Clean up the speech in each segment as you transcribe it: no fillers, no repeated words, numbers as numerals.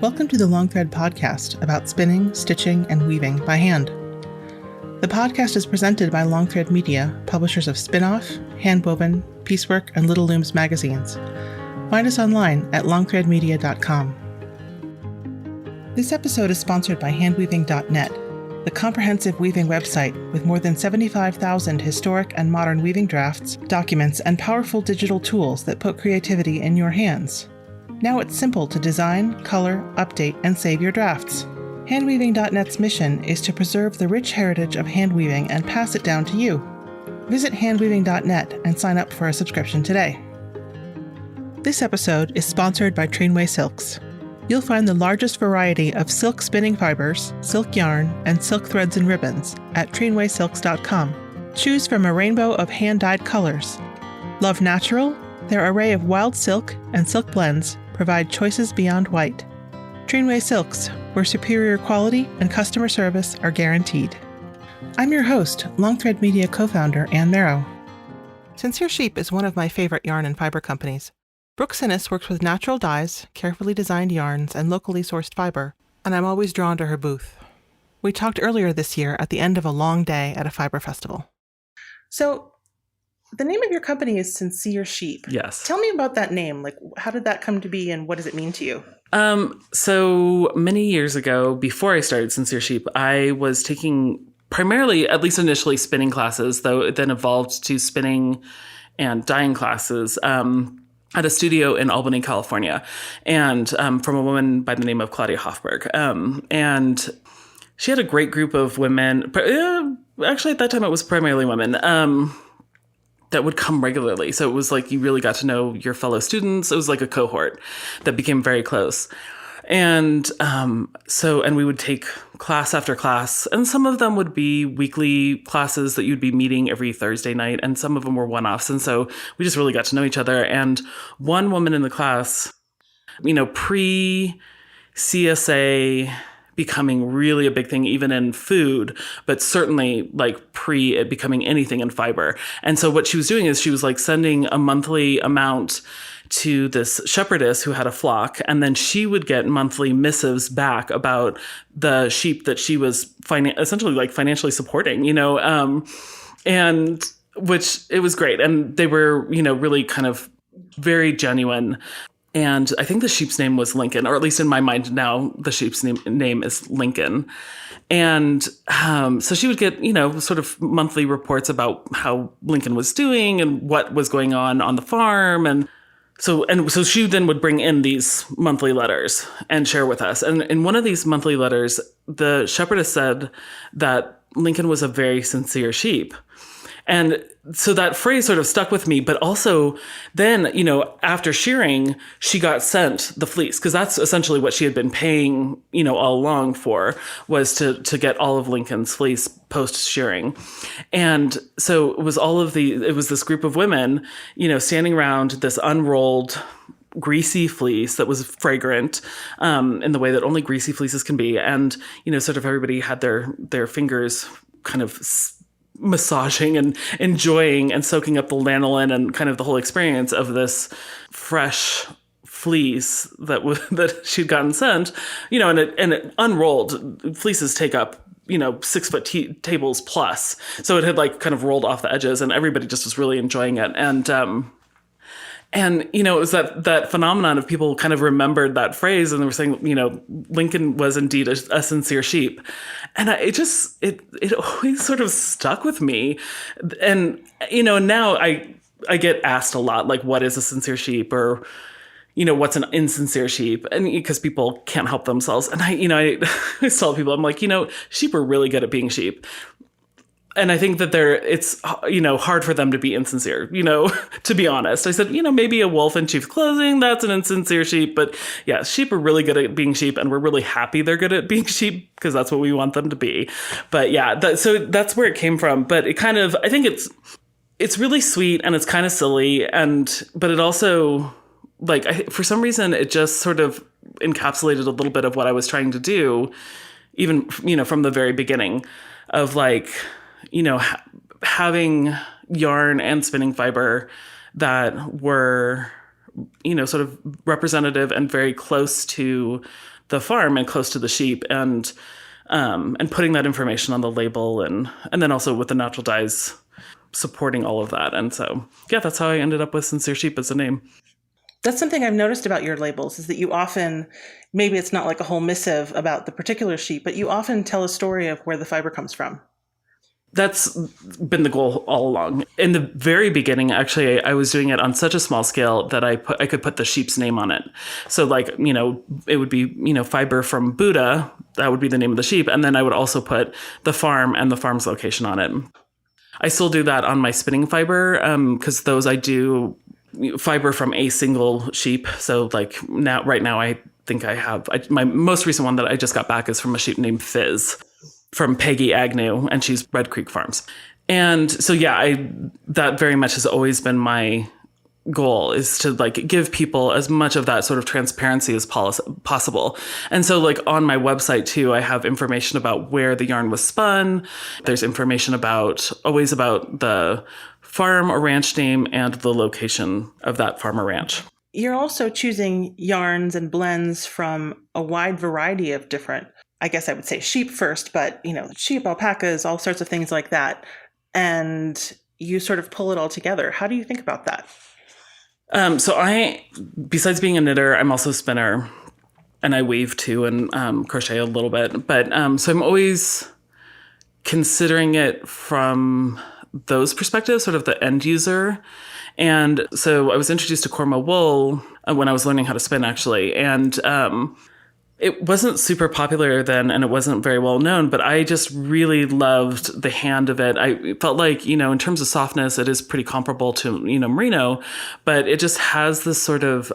Welcome to the Long Thread podcast about spinning, stitching, and weaving by hand. The podcast is presented by Long Thread Media, publishers of Spin-Off, Handwoven, Piecework, and Little Looms magazines. Find us online at longthreadmedia.com. This episode is sponsored by handweaving.net, the comprehensive weaving website with more than 75,000 historic and modern weaving drafts, documents, and powerful digital tools that put creativity in your hands. Now it's simple to design, color, update, and save your drafts. Handweaving.net's mission is to preserve the rich heritage of handweaving and pass it down to you. Visit handweaving.net and sign up for a subscription today. This episode is sponsored by Trainway Silks. You'll find the largest variety of silk spinning fibers, silk yarn, and silk threads and ribbons at trainwaysilks.com. Choose from a rainbow of hand-dyed colors. Love natural? Their array of wild silk and silk blends provide choices beyond white. Trainway Silks, where superior quality and customer service are guaranteed. I'm your host, Long Thread Media co-founder Ann Merrow. Sincere Sheep is one of my favorite yarn and fiber companies. Brooke Sinnes works with natural dyes, carefully designed yarns, and locally sourced fiber, and I'm always drawn to her booth. We talked earlier this year at the end of a long day at a fiber festival. So, the name of your company is Sincere Sheep. Yes. Tell me about that name. Like, how did that come to be and what does it mean to you? So many years ago, before I started Sincere Sheep, I was taking primarily, at least initially, spinning classes, though it then evolved to spinning and dyeing classes at a studio in Albany, California, and from a woman by the name of Claudia Hoffberg. And she had a great group of women. Actually, at that time, it was primarily women. That would come regularly. So it was like you really got to know your fellow students. It was like a cohort that became very close. And and we would take class after class, and some of them would be weekly classes that you'd be meeting every Thursday night, and some of them were one-offs. And so we just really got to know each other. And one woman in the class, pre-CSA becoming really a big thing, even in food, but certainly like pre it becoming anything in fiber. And so what she was doing is she was like sending a monthly amount to this shepherdess who had a flock, and then she would get monthly missives back about the sheep that she was essentially like financially supporting, and which it was great. And they were, really kind of very genuine. And I think the sheep's name was Lincoln, or at least in my mind now, the sheep's name is Lincoln. And so she would get, sort of monthly reports about how Lincoln was doing and what was going on the farm. And so she then would bring in these monthly letters and share with us. And in one of these monthly letters, the shepherdess said that Lincoln was a very sincere sheep. And so that phrase sort of stuck with me, but also then, after shearing, she got sent the fleece, because that's essentially what she had been paying, all along for, was to get all of Lincoln's fleece post shearing. And so it was this group of women, standing around this unrolled greasy fleece that was fragrant in the way that only greasy fleeces can be. And, sort of everybody had their fingers kind of massaging and enjoying and soaking up the lanolin and kind of the whole experience of this fresh fleece that she'd gotten sent, and it unrolled. Fleeces take up 6 foot tables plus, so it had like kind of rolled off the edges, and everybody just was really enjoying it. And it was that phenomenon of people kind of remembered that phrase, and they were saying, Lincoln was indeed a sincere sheep. And it always sort of stuck with me. And, now I get asked a lot, like, what is a sincere sheep, or, what's an insincere sheep? And because people can't help themselves. And I tell people, I'm like, sheep are really good at being sheep. And I think that it's hard for them to be insincere, to be honest. I said, maybe a wolf in sheep's clothing, that's an insincere sheep. But yeah, sheep are really good at being sheep, and we're really happy they're good at being sheep because that's what we want them to be. But yeah, so that's where it came from. But it kind of, I think it's really sweet and it's kind of silly. But it also, for some reason, it just sort of encapsulated a little bit of what I was trying to do, even, from the very beginning of having yarn and spinning fiber that were, sort of representative and very close to the farm and close to the sheep, and putting that information on the label, and then also with the natural dyes supporting all of that. And so, yeah, that's how I ended up with Sincere Sheep as a name. That's something I've noticed about your labels, is that you often, maybe it's not like a whole missive about the particular sheep, but you often tell a story of where the fiber comes from. That's been the goal all along. In the very beginning, actually, I was doing it on such a small scale that I could put the sheep's name on it. So like, it would be, fiber from Buddha. That would be the name of the sheep. And then I would also put the farm and the farm's location on it. I still do that on my spinning fiber, because those I do fiber from a single sheep. So like right now, I think my most recent one that I just got back is from a sheep named Fizz, from Peggy Agnew, and she's Red Creek Farms. And so, yeah, that very much has always been my goal, is to like give people as much of that sort of transparency as possible. And so like on my website too, I have information about where the yarn was spun. There's information always about the farm or ranch name and the location of that farm or ranch. You're also choosing yarns and blends from a wide variety of different, I guess I would say sheep first, but, sheep, alpacas, all sorts of things like that. And you sort of pull it all together. How do you think about that? So besides being a knitter, I'm also a spinner, and I weave too, and crochet a little bit. But so I'm always considering it from those perspectives, sort of the end user. And so I was introduced to Cormo wool when I was learning how to spin, actually. And it wasn't super popular then, and it wasn't very well known, but I just really loved the hand of it. I felt like, in terms of softness, it is pretty comparable to, merino, but it just has this sort of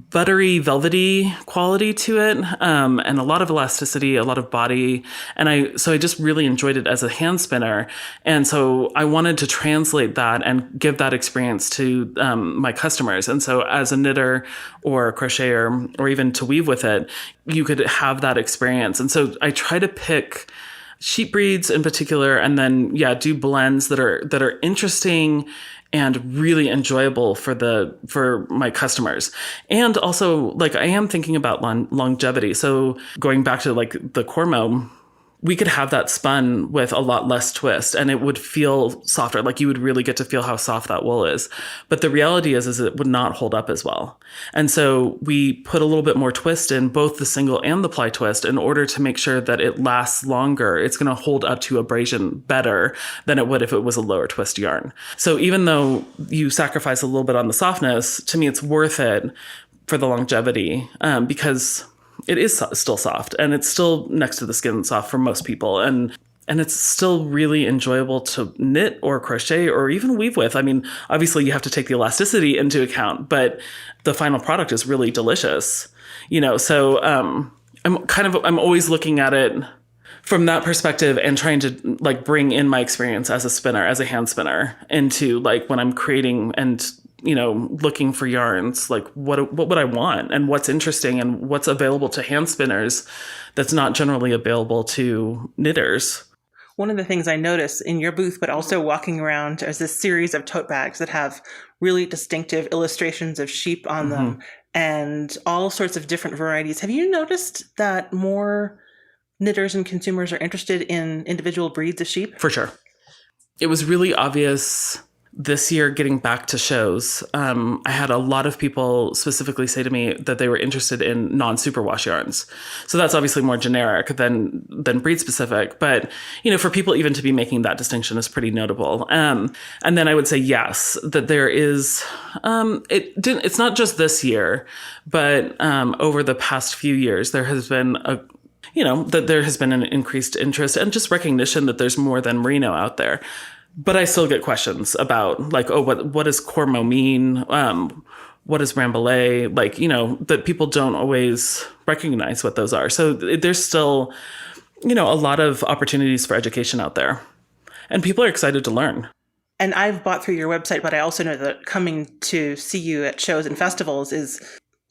buttery, velvety quality to it, and a lot of elasticity, a lot of body. And I just really enjoyed it as a hand spinner. And so I wanted to translate that and give that experience to my customers. And so as a knitter or a crocheter, or even to weave with it, you could have that experience. And so I try to pick sheep breeds in particular, and then, do blends that are interesting and really enjoyable for my customers. And also, like, I am thinking about longevity. So going back to like the Cormo, we could have that spun with a lot less twist, and it would feel softer. Like, you would really get to feel how soft that wool is. But the reality is it would not hold up as well. And so we put a little bit more twist in both the single and the ply twist in order to make sure that it lasts longer. It's going to hold up to abrasion better than it would if it was a lower twist yarn. So even though you sacrifice a little bit on the softness, to me, it's worth it for the longevity, because it is still soft, and it's still next to the skin soft for most people. And it's still really enjoyable to knit or crochet or even weave with. I mean, obviously you have to take the elasticity into account, but the final product is really delicious, so I'm always looking at it from that perspective and trying to like bring in my experience as a spinner, as a hand spinner, into like when I'm creating and looking for yarns, like what would I want, and what's interesting, and what's available to hand spinners that's not generally available to knitters. One of the things I notice in your booth, but also walking around, there's this series of tote bags that have really distinctive illustrations of sheep on them, and all sorts of different varieties. Have you noticed that more knitters and consumers are interested in individual breeds of sheep? For sure. It was really obvious this year, getting back to shows. I had a lot of people specifically say to me that they were interested in non-superwash yarns. So that's obviously more generic than breed specific. But, for people even to be making that distinction is pretty notable. And then I would say, yes, that there is, it's not just this year, but over the past few years, there has been that there has been an increased interest and just recognition that there's more than merino out there. But I still get questions about like, oh, what does Cormo mean? What is Rambouillet? Like, that people don't always recognize what those are. So there's still, a lot of opportunities for education out there, and people are excited to learn. And I've bought through your website, but I also know that coming to see you at shows and festivals is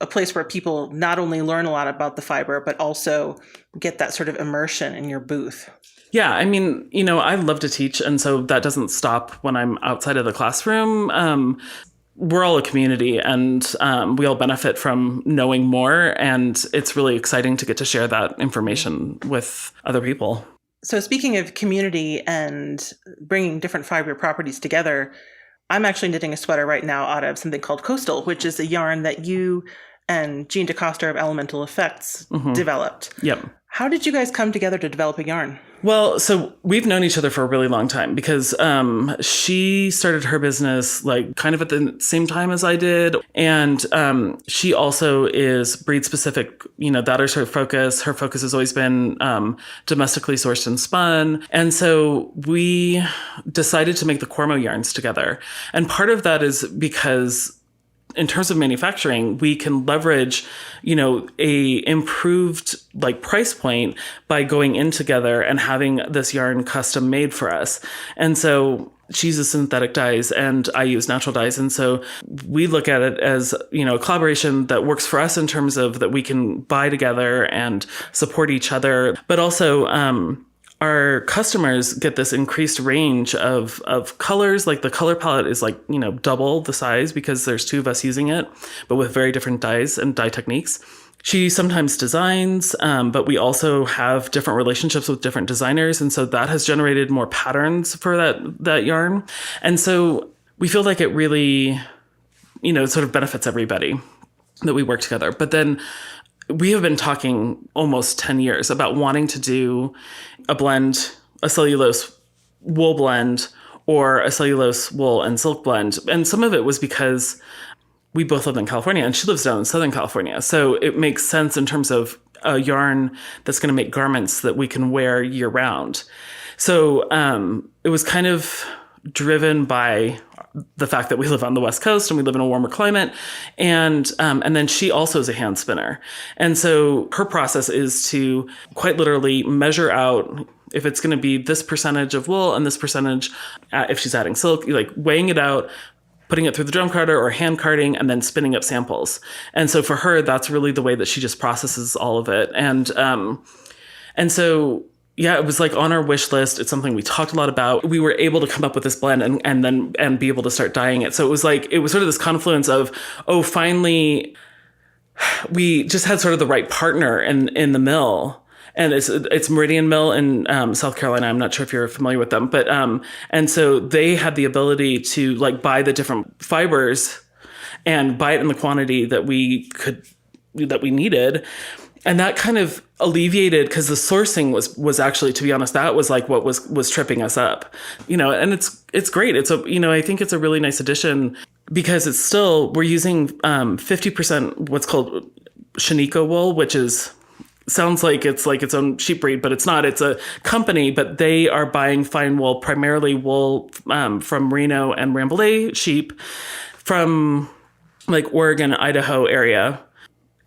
a place where people not only learn a lot about the fiber, but also get that sort of immersion in your booth. Yeah, I mean, I love to teach, and so that doesn't stop when I'm outside of the classroom. We're all a community, and we all benefit from knowing more, and it's really exciting to get to share that information with other people. So speaking of community and bringing different fiber properties together, I'm actually knitting a sweater right now out of something called Coastal, which is a yarn that you and Jean DeCoster of Elemental Effects developed. Yep. How did you guys come together to develop a yarn? Well, so we've known each other for a really long time because she started her business like kind of at the same time as I did. And she also is breed specific, that is her focus. Her focus has always been domestically sourced and spun. And so we decided to make the Cormo yarns together. And part of that is because in terms of manufacturing, we can leverage, a improved like price point by going in together and having this yarn custom made for us. And so she uses synthetic dyes and I use natural dyes. And so we look at it as, a collaboration that works for us in terms of that we can buy together and support each other, but also, our customers get this increased range of colors. Like the color palette is like, double the size because there's two of us using it, but with very different dyes and dye techniques. She sometimes designs, but we also have different relationships with different designers. And so that has generated more patterns for that yarn. And so we feel like it really, sort of benefits everybody that we work together. But then we have been talking almost 10 years about wanting to do a blend, a cellulose wool blend, or a cellulose wool and silk blend. And some of it was because we both live in California and she lives down in Southern California. So it makes sense in terms of a yarn that's going to make garments that we can wear year round. So it was kind of driven by the fact that we live on the West Coast and we live in a warmer climate. And then she also is a hand spinner. And so her process is to quite literally measure out if it's going to be this percentage of wool and this percentage, if she's adding silk, like weighing it out, putting it through the drum carder or hand carding, and then spinning up samples. And so for her, that's really the way that she just processes all of it. And so yeah, it was like on our wish list. It's something we talked a lot about. We were able to come up with this blend and be able to start dyeing it. So it was sort of this confluence of, finally, we just had sort of the right partner in the mill. And it's Meridian Mill in South Carolina. I'm not sure if you're familiar with them, but and so they had the ability to like buy the different fibers and buy it in the quantity that we needed. And that kind of alleviated, because the sourcing was actually, to be honest, that was like what was tripping us up, and it's great. It's I think it's a really nice addition because it's still, we're using 50% what's called Shiniko wool, which sounds like it's own sheep breed, but it's not. It's a company, but they are buying fine wool, primarily wool from Merino and Rambouillet sheep from like Oregon, Idaho area.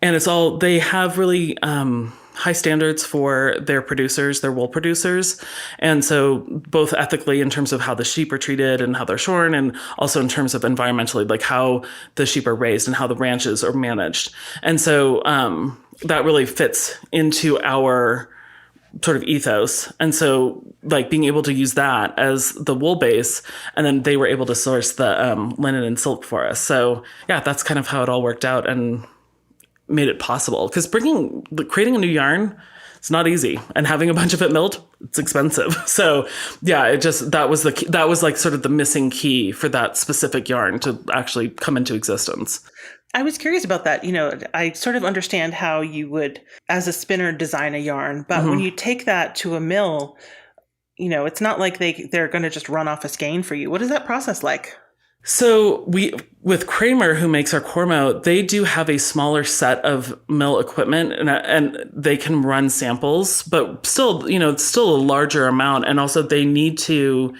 And they have really high standards for their producers, their wool producers. And so both ethically in terms of how the sheep are treated and how they're shorn, and also in terms of environmentally, like how the sheep are raised and how the ranches are managed. And so that really fits into our sort of ethos. And so like being able to use that as the wool base, and then they were able to source the linen and silk for us. So yeah, that's kind of how it all worked out and made it possible, because creating a new yarn, it's not easy, and having a bunch of it milled, it's expensive. So yeah, that was like sort of the missing key for that specific yarn to actually come into existence. I was curious about that. I sort of understand how you would, as a spinner, design a yarn, but when you take that to a mill, it's not like they're going to just run off a skein for you. What is that process like? So with Kramer, who makes our Cormo, they do have a smaller set of mill equipment and they can run samples, but still, it's still a larger amount. And also they need to,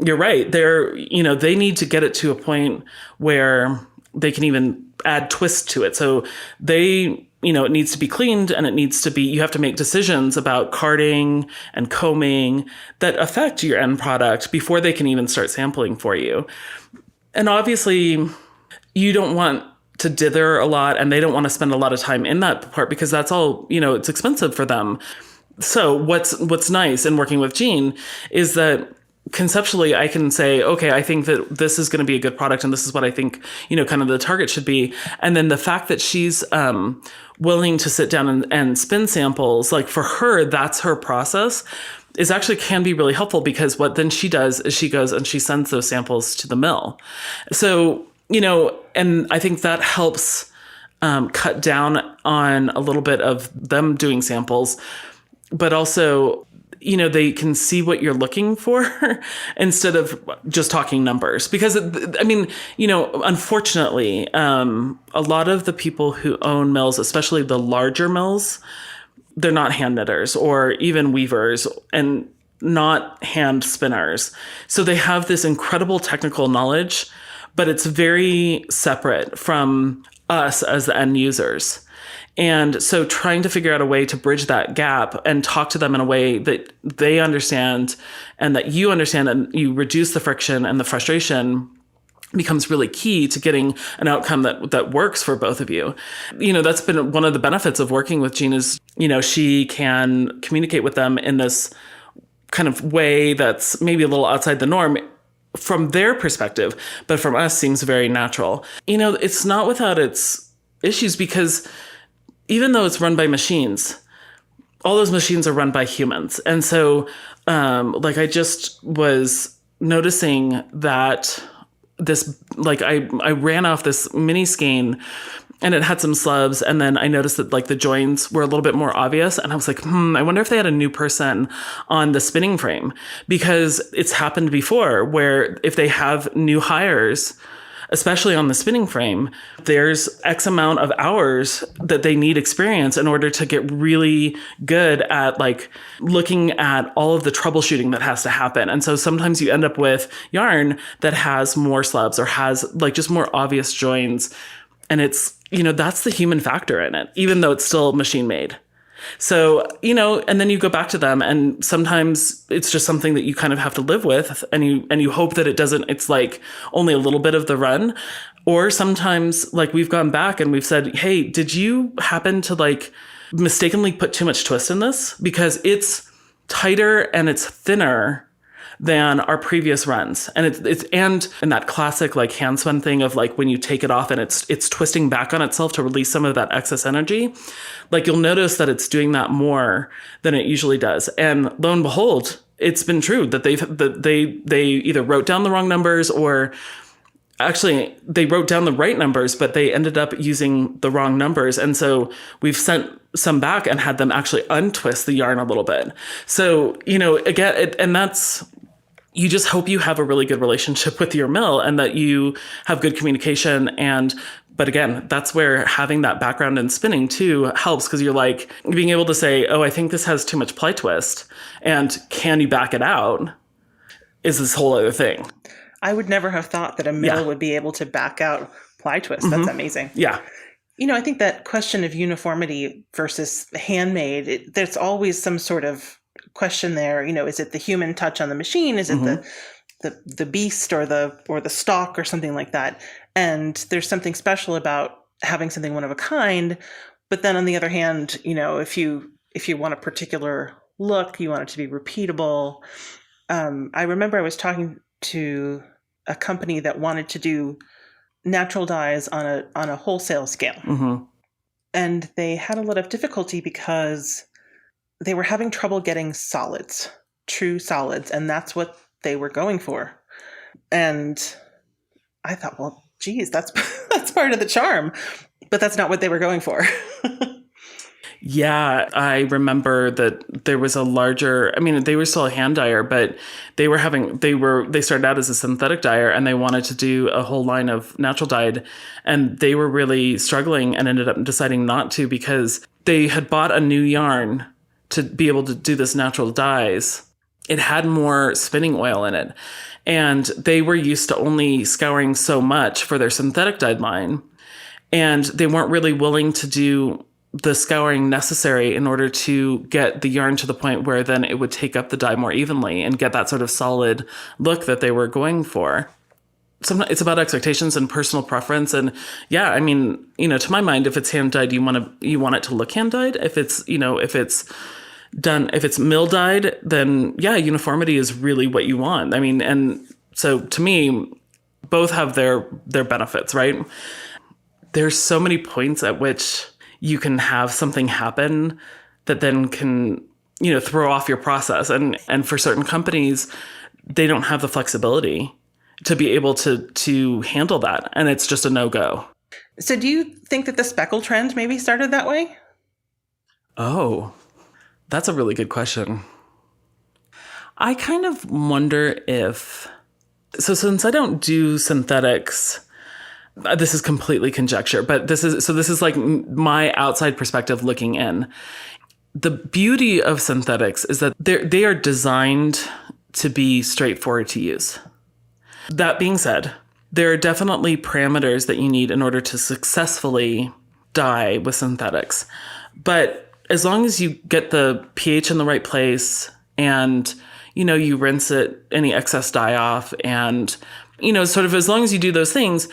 you're right, they need to get it to a point where they can even add twist to it. So it needs to be cleaned, and it needs to be, you have to make decisions about carding and combing that affect your end product before they can even start sampling for you. And obviously, you don't want to dither a lot, and they don't want to spend a lot of time in that part because that's all, it's expensive for them. So what's nice in working with Jean is that conceptually I can say, okay, I think that this is going to be a good product and this is what I think, kind of the target should be. And then the fact that she's willing to sit down and spin samples, like for her, that's her process, is actually can be really helpful, because what then she does is she goes and she sends those samples to the mill. So, and I think that helps cut down on a little bit of them doing samples, but also, they can see what you're looking for instead of just talking numbers. Because, unfortunately, a lot of the people who own mills, especially the larger mills, they're not hand knitters or even weavers and not hand spinners. So they have this incredible technical knowledge, but it's very separate from us as the end users. And so trying to figure out a way to bridge that gap and talk to them in a way that they understand and that you understand, and you reduce the friction and the frustration, becomes really key to getting an outcome that works for both of you. That's been one of the benefits of working with Jean is, she can communicate with them in this kind of way that's maybe a little outside the norm from their perspective, but from us seems very natural. It's not without its issues, because even though it's run by machines, all those machines are run by humans. And so, I just was noticing that this, I ran off this mini skein and it had some slubs. And then I noticed that the joins were a little bit more obvious. And I was like, I wonder if they had a new person on the spinning frame, because it's happened before where if they have new hires, especially on the spinning frame, there's X amount of hours that they need experience in order to get really good at looking at all of the troubleshooting that has to happen. And so sometimes you end up with yarn that has more slubs or has just more obvious joins. And it's, that's the human factor in it, even though it's still machine made. So, and then you go back to them, and sometimes it's just something that you kind of have to live with, and you hope that it's only a little bit of the run. Or sometimes we've gone back and we've said, hey, did you happen to mistakenly put too much twist in this? Because it's tighter and it's thinner than our previous runs. And it's that classic hand spun thing of when you take it off and it's twisting back on itself to release some of that excess energy. You'll notice that it's doing that more than it usually does. And lo and behold, it's been true that they either wrote down the wrong numbers, or actually they wrote down the right numbers, but they ended up using the wrong numbers. And so we've sent some back and had them actually untwist the yarn a little bit. So, again, and that's, you just hope you have a really good relationship with your mill and that you have good communication. But again, that's where having that background in spinning too helps, because you're being able to say, oh, I think this has too much ply twist, and can you back it out, is this whole other thing. I would never have thought that a mill would be able to back out ply twist. Mm-hmm. That's amazing. Yeah. I think that question of uniformity versus handmade, there's always some sort of question there. Is it the human touch on the machine? Is it the beast or the stock or something like that? And there's something special about having something one of a kind. But then on the other hand, if you want a particular look, you want it to be repeatable. I remember I was talking to a company that wanted to do natural dyes on a wholesale scale. Mm-hmm. And they had a lot of difficulty because they were having trouble getting solids, true solids, and that's what they were going for. And I thought, well, geez, that's part of the charm, but that's not what they were going for. Yeah, I remember that there was a larger, they were still a hand dyer, but they started out as a synthetic dyer, and they wanted to do a whole line of natural dyed, and they were really struggling and ended up deciding not to, because they had bought a new yarn to be able to do this natural dyes. It had more spinning oil in it, and they were used to only scouring so much for their synthetic dyed line, and they weren't really willing to do the scouring necessary in order to get the yarn to the point where then it would take up the dye more evenly and get that sort of solid look that they were going for. Sometimes it's about expectations and personal preference. And yeah, to my mind, if it's hand dyed, you want it to look hand dyed. If it's done, if it's mill dyed, then yeah, uniformity is really what you want. I mean, and so to me, both have their benefits, right? There's so many points at which you can have something happen that then can, throw off your process. And for certain companies, they don't have the flexibility to be able to handle that. And it's just a no-go. So do you think that the speckle trend maybe started that way? Oh, that's a really good question. I kind of wonder if, so since I don't do synthetics, this is completely conjecture, but this is like my outside perspective looking in. The beauty of synthetics is that they are designed to be straightforward to use. That being said, there are definitely parameters that you need in order to successfully dye with synthetics. But as long as you get the pH in the right place and, you rinse any excess dye off and, sort of as long as you do those things,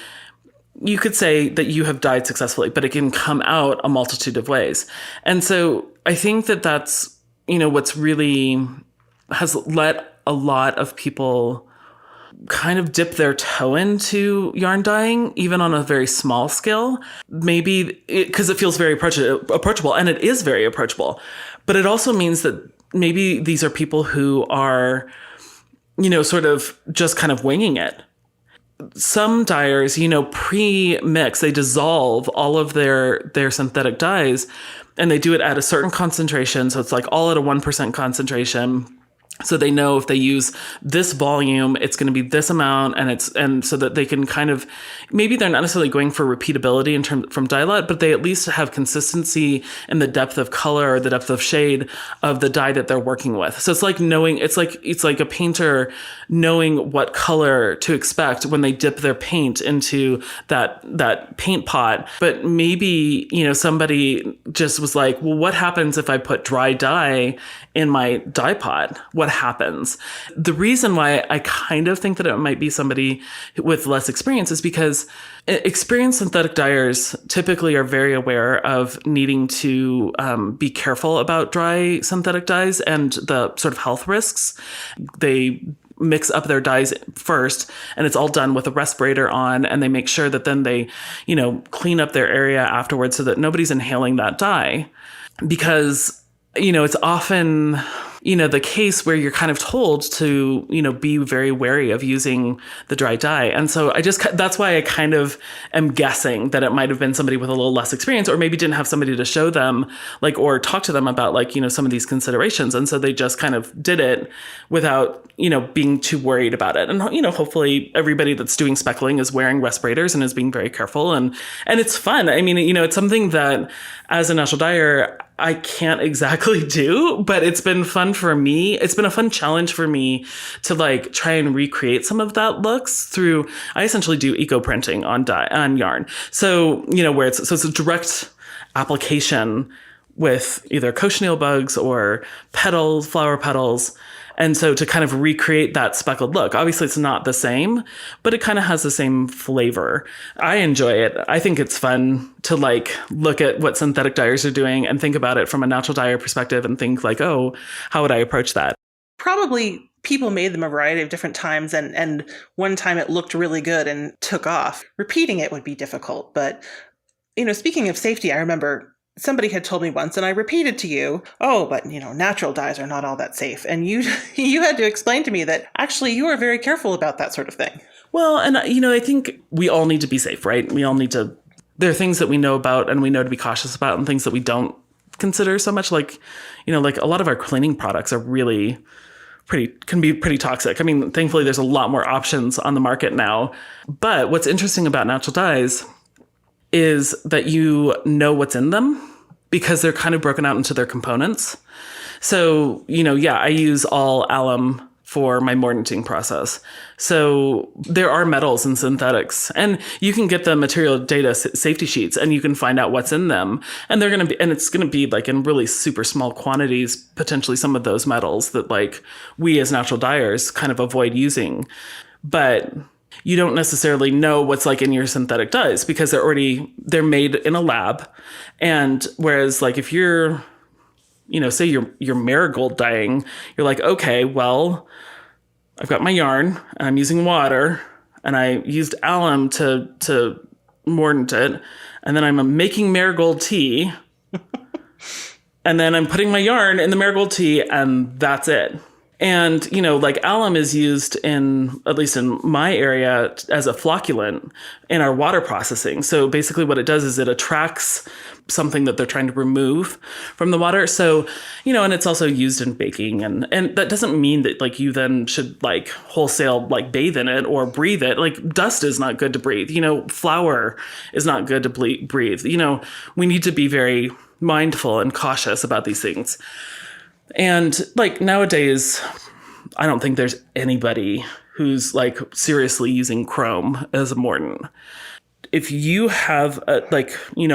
you could say that you have dyed successfully, but it can come out a multitude of ways. And so I think that that's, what's really has let a lot of people kind of dip their toe into yarn dyeing, even on a very small scale. Maybe because it feels very approachable, and it is very approachable. But it also means that maybe these are people who are, sort of just kind of winging it. Some dyers, pre-mix, they dissolve all of their synthetic dyes, and they do it at a certain concentration. So it's like all at a 1% concentration. So they know if they use this volume, it's going to be this amount, and so that they can kind of, maybe they're not necessarily going for repeatability from dye lot, but they at least have consistency in the depth of color or the depth of shade of the dye that they're working with. So it's like knowing, it's like a painter knowing what color to expect when they dip their paint into that paint pot. But maybe, somebody just was like, well, what happens if I put dry dye in my dye pot? What happens? The reason why I kind of think that it might be somebody with less experience is because experienced synthetic dyers typically are very aware of needing to be careful about dry synthetic dyes and the sort of health risks. They mix up their dyes first, and it's all done with a respirator on, and they make sure that then they, clean up their area afterwards so that nobody's inhaling that dye. Because, it's often, the case where you're kind of told to, be very wary of using the dry dye. And so that's why I kind of am guessing that it might have been somebody with a little less experience, or maybe didn't have somebody to show them, or talk to them about some of these considerations. And so they just kind of did it without, being too worried about it. And, hopefully everybody that's doing speckling is wearing respirators and is being very careful. And it's fun. I mean, it's something that as a natural dyer, I can't exactly do, but it's been fun for me. It's been a fun challenge for me to try and recreate some of that looks through, I essentially do eco printing on yarn. So, where it's a direct application with either cochineal bugs or petals, flower petals. And so to kind of recreate that speckled look, obviously it's not the same, but it kind of has the same flavor. I enjoy it. I think it's fun to look at what synthetic dyers are doing and think about it from a natural dyer perspective and think oh, how would I approach that? Probably people made them a variety of different times, and one time it looked really good and took off. Repeating it would be difficult. But, speaking of safety, I remember somebody had told me once, and I repeated to you, oh, but, natural dyes are not all that safe. And you had to explain to me that actually you are very careful about that sort of thing. Well, and, I think we all need to be safe, right? We all need to, there are things that we know about and we know to be cautious about, and things that we don't consider so much, like a lot of our cleaning products are really can be pretty toxic. I mean, thankfully there's a lot more options on the market now. But what's interesting about natural dyes is that you know what's in them because they're kind of broken out into their components. So, I use all alum for my mordanting process. So there are metals in synthetics, and you can get the material data safety sheets and you can find out what's in them. And it's going to be in really super small quantities, potentially some of those metals that we as natural dyers kind of avoid using. But you don't necessarily know what's in your synthetic dyes because they're made in a lab. And whereas if you're say you're marigold dyeing, you're like, okay, well, I've got my yarn and I'm using water and I used alum to mordant it. And then I'm making marigold tea. And then I'm putting my yarn in the marigold tea and that's it. And, like alum is used at least in my area, as a flocculant in our water processing. So basically what it does is it attracts something that they're trying to remove from the water. So, and it's also used in baking. And that doesn't mean that like you then should like wholesale like bathe in it or breathe it. Like dust is not good to breathe. Flour is not good to breathe. We need to be very mindful and cautious about these things. And like nowadays, I don't think there's anybody who's like seriously using chrome as a mordant. If you have a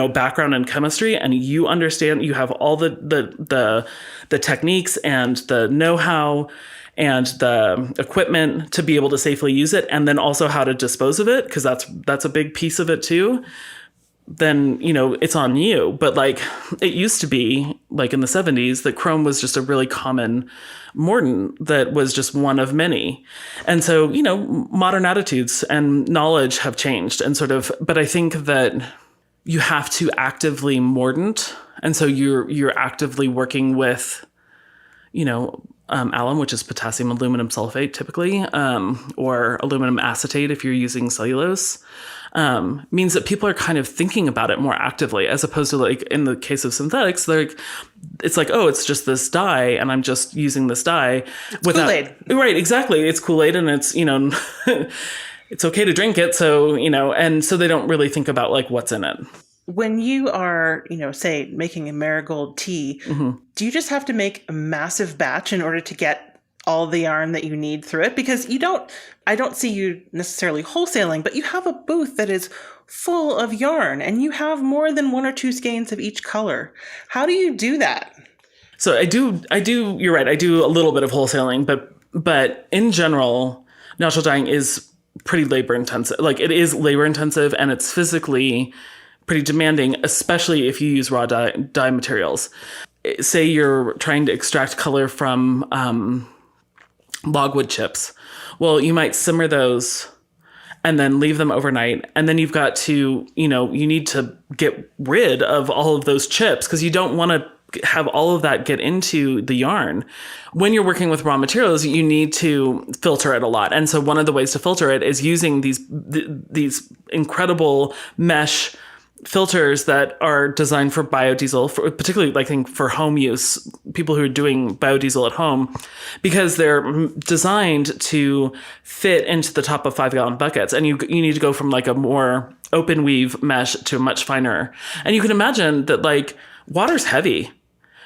background in chemistry and you understand, you have all the techniques and the know-how and the equipment to be able to safely use it, and then also how to dispose of it, because that's a big piece of it too, then, it's on you. But like it used to be like in the 70s that chrome was just a really common mordant that was just one of many. And so, modern attitudes and knowledge have changed and but I think that you have to actively mordant. And so you're actively working with, alum, which is potassium aluminum sulfate typically, or aluminum acetate if you're using cellulose. Means that people are kind of thinking about it more actively, as opposed to like in the case of synthetics, it's like, oh, it's just this dye and I'm just using this dye. Kool-Aid. Right, exactly. It's Kool-Aid and it's, it's okay to drink it. So, and so they don't really think about like what's in it. When you are, say making a marigold tea, do you just have to make a massive batch in order to get all the yarn that you need through it? Because I don't see you necessarily wholesaling, but you have a booth that is full of yarn and you have more than one or two skeins of each color. How do you do that? So I do, you're right. I do a little bit of wholesaling, but in general, natural dyeing is pretty labor intensive. Like it is labor intensive and it's physically pretty demanding, especially if you use raw dye materials. Say you're trying to extract color from, logwood chips. Well, you might simmer those and then leave them overnight. And then you've got to, you need to get rid of all of those chips because you don't want to have all of that get into the yarn. When you're working with raw materials, you need to filter it a lot. And so one of the ways to filter it is using these incredible mesh filters that are designed for biodiesel, particularly I think for home use, people who are doing biodiesel at home, because they're designed to fit into the top of 5-gallon buckets. And you need to go from like a more open weave mesh to a much finer. And you can imagine that like water's heavy,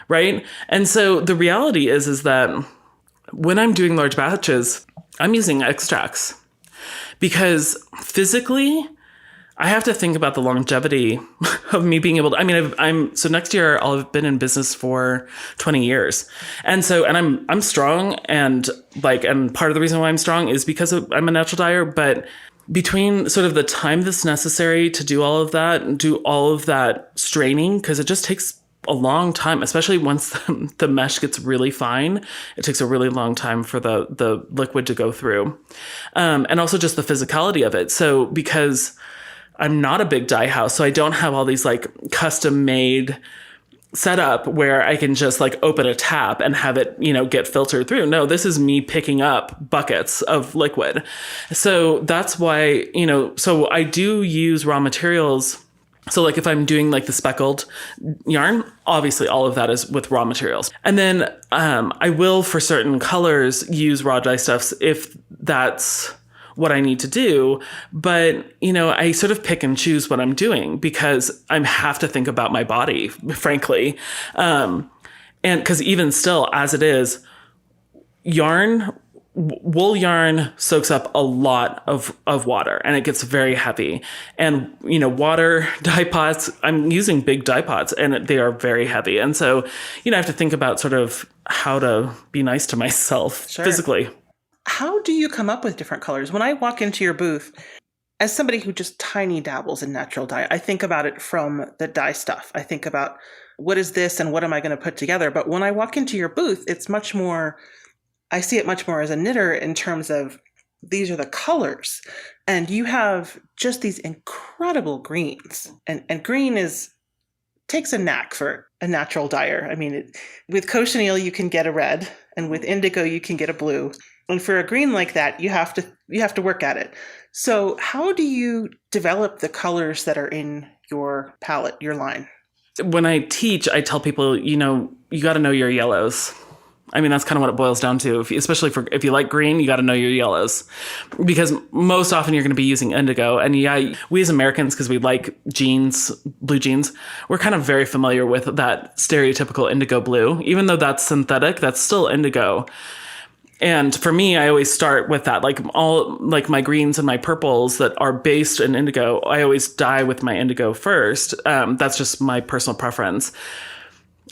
right? And so the reality is that when I'm doing large batches, I'm using extracts because physically I have to think about the longevity of me being able to, so next year I'll have been in business for 20 years. And I'm strong and part of the reason why I'm strong is because I'm a natural dyer, but between sort of the time that's necessary to do all of that and do all of that straining, because it just takes a long time, especially once the mesh gets really fine. It takes a really long time for the liquid to go through. And also just the physicality of it. So because I'm not a big dye house, so I don't have all these like custom made setup where I can just like open a tap and have it, get filtered through. No, this is me picking up buckets of liquid. So that's why, so I do use raw materials. So like if I'm doing like the speckled yarn, obviously all of that is with raw materials. And then I will for certain colors use raw dye stuffs if that's what I need to do. But, I sort of pick and choose what I'm doing because I have to think about my body, frankly. And because even still, as it is, wool yarn soaks up a lot of water and it gets very heavy. And, water dye pots, I'm using big dye pots and they are very heavy. And so, I have to think about sort of how to be nice to myself physically. How do you come up with different colors? When I walk into your booth, as somebody who just tiny dabbles in natural dye, I think about it from the dye stuff. I think about what is this and what am I going to put together? But when I walk into your booth, it's much more, I see it much more as a knitter in terms of these are the colors. And you have just these incredible greens. And green takes a knack for a natural dyer. I mean, with cochineal, you can get a red, and with indigo, you can get a blue. And for a green like that, you have to work at it. So how do you develop the colors that are in your palette, your line? When I teach, I tell people, you got to know your yellows. I mean, that's kind of what it boils down to. Especially if you like green, you got to know your yellows, because most often you're going to be using indigo. And yeah, we as Americans, because we like jeans, blue jeans, we're kind of very familiar with that stereotypical indigo blue. Even though that's synthetic, that's still indigo. And for me, I always start with that, like my greens and my purples that are based in indigo. I always dye with my indigo first. That's just my personal preference.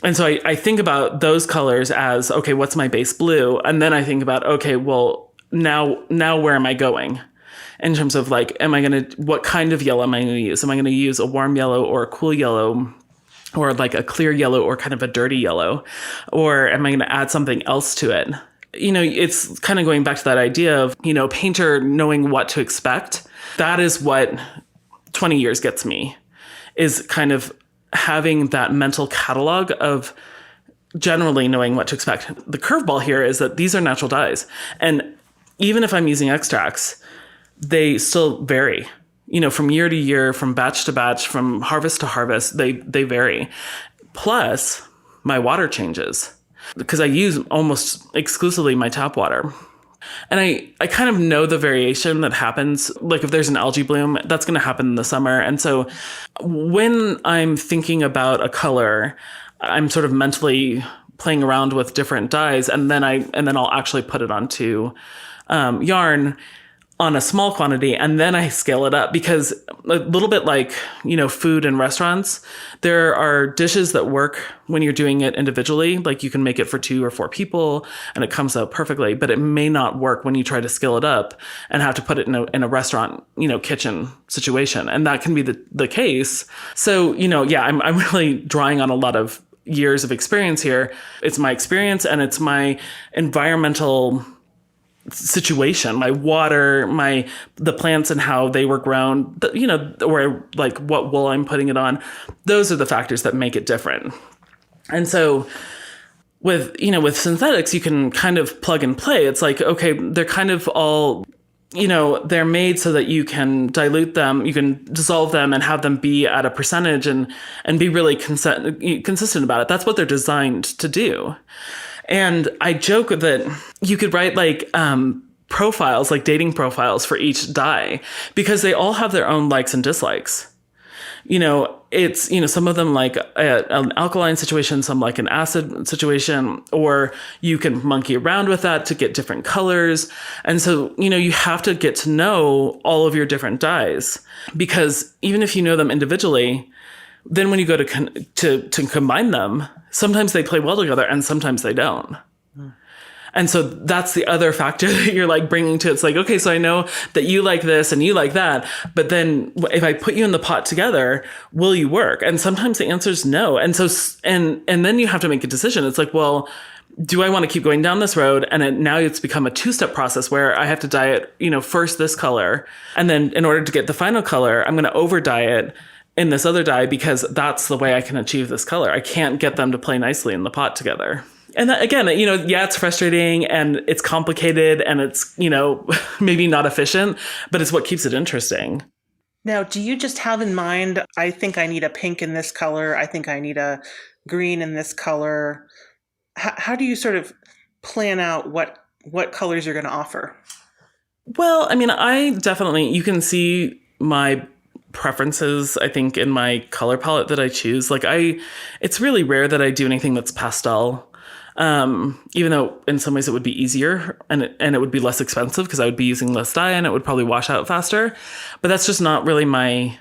And so I think about those colors as, okay, what's my base blue? And then I think about, okay, well, now where am I going? In terms of what kind of yellow am I going to use? Am I going to use a warm yellow or a cool yellow, or like a clear yellow or kind of a dirty yellow? Or am I going to add something else to it? It's kind of going back to that idea of, painter knowing what to expect. That is what 20 years gets me, is kind of having that mental catalog of generally knowing what to expect. The curveball here is that these are natural dyes. And even if I'm using extracts, they still vary. From year to year, from batch to batch, from harvest to harvest, they vary. Plus, my water changes, because I use almost exclusively my tap water. And I kind of know the variation that happens. Like if there's an algae bloom, that's going to happen in the summer. And so when I'm thinking about a color, I'm sort of mentally playing around with different dyes, and then I'll actually put it onto yarn on a small quantity, and then I scale it up, because a little bit like, food in restaurants, there are dishes that work when you're doing it individually. Like you can make it for 2 or 4 people and it comes out perfectly, but it may not work when you try to scale it up and have to put it in a restaurant, kitchen situation. And that can be the case. So, I'm really drawing on a lot of years of experience here. It's my experience and it's my environmental situation, my water, the plants and how they were grown, or like what wool I'm putting it on. Those are the factors that make it different. And so with synthetics, you can kind of plug and play. It's like, okay, they're kind of all, they're made so that you can dilute them, you can dissolve them and have them be at a percentage and be really consistent about it. That's what they're designed to do. And I joke that you could write profiles, like dating profiles for each dye, because they all have their own likes and dislikes. It's, some of them like an alkaline situation, some like an acid situation, or you can monkey around with that to get different colors. And so, you have to get to know all of your different dyes, because even if you know them individually, then when you go to combine them, sometimes they play well together and sometimes they don't. And so that's the other factor that you're like bringing to it. It's like, okay, so I know that you like this and you like that, but then if I put you in the pot together, will you work? And sometimes the answer is no. And so, and then you have to make a decision. It's like, well, do I want to keep going down this road? And now it's become a 2-step process where I have to dye it, first this color. And then in order to get the final color, I'm going to over dye it in this other dye, because that's the way I can achieve this color. I can't get them to play nicely in the pot together. And that, again, it's frustrating and it's complicated and it's, maybe not efficient, but it's what keeps it interesting. Now, do you just have in mind, I think I need a pink in this color, I think I need a green in this color? How do you sort of plan out what colors you're going to offer? Well, I definitely, you can see my preferences, I think, in my color palette that I choose. It's really rare that I do anything that's pastel. Even though in some ways it would be easier and it would be less expensive because I would be using less dye and it would probably wash out faster. But that's just not really my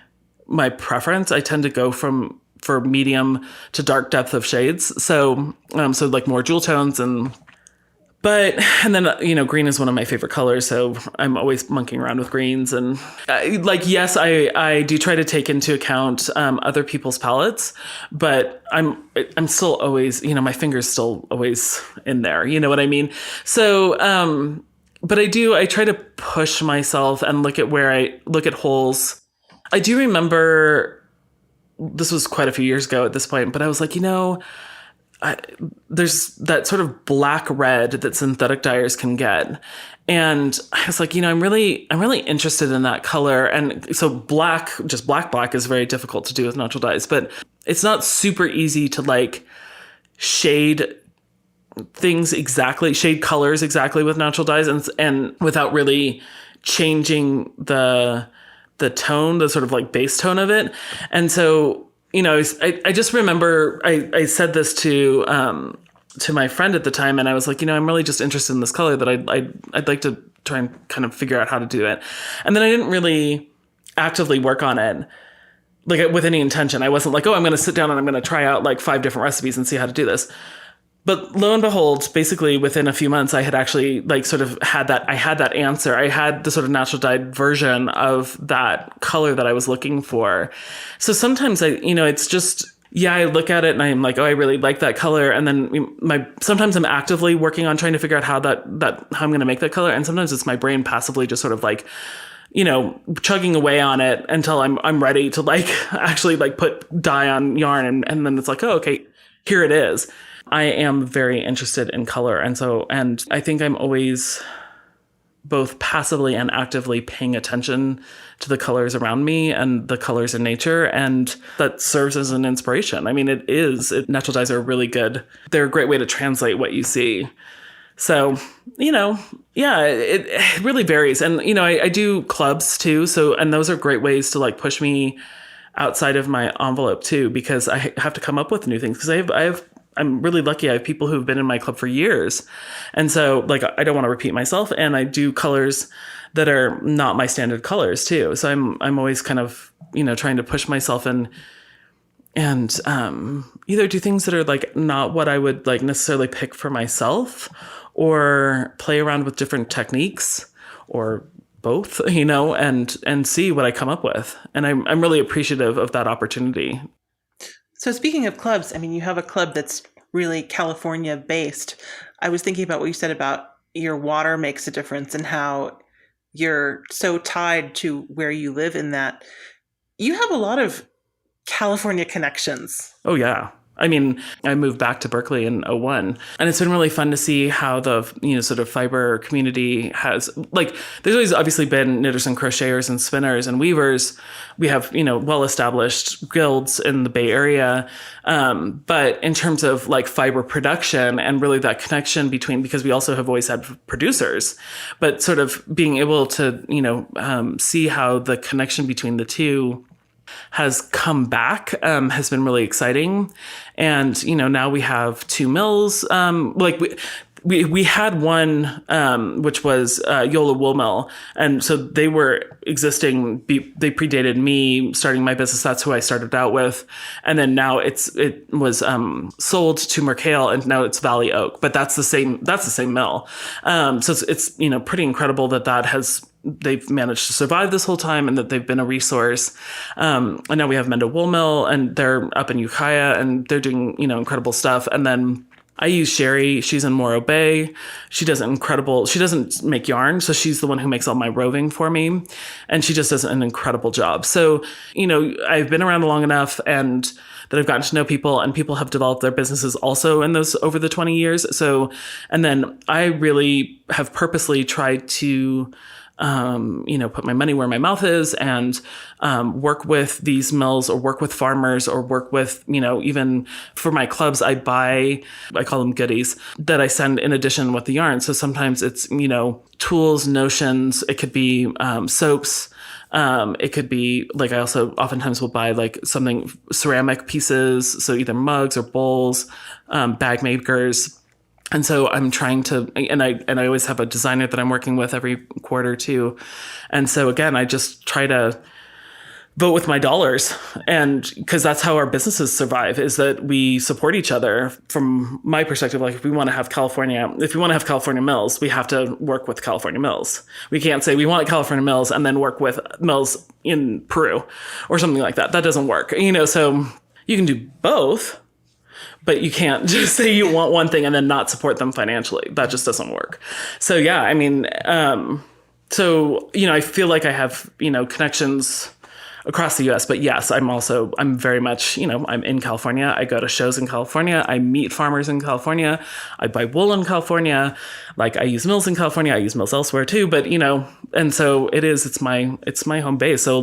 preference. I tend to go for medium to dark depth of shades. So like more jewel tones But, and then, green is one of my favorite colors. So I'm always monkeying around with greens. And yes, I do try to take into account other people's palettes, but I'm still always, my finger's still always in there. You know what I mean? So, but I try to push myself and look at holes. I do remember, this was quite a few years ago at this point, but I was like, there's that sort of black red that synthetic dyers can get. And I was like, I'm really interested in that color. And so black is very difficult to do with natural dyes, but it's not super easy to shade colors exactly with natural dyes and without really changing the tone, the sort of base tone of it. And so, I just remember I said this to my friend at the time, and I was like, I'm really just interested in this color that I'd like to try and kind of figure out how to do it. And then I didn't really actively work on it, with any intention. I wasn't like, oh, I'm going to sit down and I'm going to try out 5 different recipes and see how to do this. But lo and behold, basically within a few months, I had actually had that answer. I had the sort of natural dyed version of that color that I was looking for. So sometimes it's just, I look at it and I'm like, oh, I really like that color. And then sometimes I'm actively working on trying to figure out how I'm going to make that color. And sometimes it's my brain passively just sort of chugging away on it until I'm ready to actually put dye on yarn. And then it's like, oh, okay, here it is. I am very interested in color. And I think I'm always both passively and actively paying attention to the colors around me and the colors in nature. And that serves as an inspiration. I mean, natural dyes are really good. They're a great way to translate what you see. So, it really varies. And, I do clubs too. So, and those are great ways to push me outside of my envelope too, because I have to come up with new things because I'm really lucky. I have people who've been in my club for years. And so I don't want to repeat myself. And I do colors that are not my standard colors too. So I'm always kind of, trying to push myself and either do things that are not what I would necessarily pick for myself, or play around with different techniques, or both, and see what I come up with. And I'm really appreciative of that opportunity. So speaking of clubs, I mean, you have a club that's really California based. I was thinking about what you said about your water makes a difference and how you're so tied to where you live in that. You have a lot of California connections. Oh, yeah. I mean, I moved back to Berkeley in 2001, and it's been really fun to see how the, sort of fiber community has, there's always obviously been knitters and crocheters and spinners and weavers. We have, well-established guilds in the Bay Area. But in terms of fiber production and really that connection because we also have always had producers, but sort of being able to, see how the connection between the two has come back, has been really exciting. And, now we have 2 mills. We had one, which was Yola Wool Mill. And so they were existing. They predated me starting my business. That's who I started out with. And then now it was sold to Mercale, and now it's Valley Oak. But that's the same mill. So it's pretty incredible that they've managed to survive this whole time and that they've been a resource. And now we have Mendo Wool Mill, and they're up in Ukiah, and they're doing, incredible stuff. And then I use Sherry. She's in Morro Bay. She doesn't make yarn. So she's the one who makes all my roving for me. And she just does an incredible job. So, I've been around long enough and that I've gotten to know people, and people have developed their businesses also in those over the 20 years. So, and then I really have purposely tried to put my money where my mouth is and work with these mills or work with farmers or work with, even for my clubs, I call them goodies that I send in addition with the yarn. So sometimes it's, tools, notions, it could be soaps. It could be I also oftentimes will buy something ceramic pieces. So either mugs or bowls, bag makers. And so I'm trying to, and I always have a designer that I'm working with every quarter too. And so again, I just try to vote with my dollars. And because that's how our businesses survive, is that we support each other. From my perspective, like if we want to have California mills, we have to work with California mills. We can't say we want California mills and then work with mills in Peru or something like that. That doesn't work. So you can do both, but you can't just say you want one thing and then not support them financially. That just doesn't work. So yeah, I mean, I feel like I have, connections across the US, but yes, I'm very much, I'm in California. I go to shows in California. I meet farmers in California. I buy wool in California. Like I use mills in California. I use mills elsewhere too, but and so it's my home base. So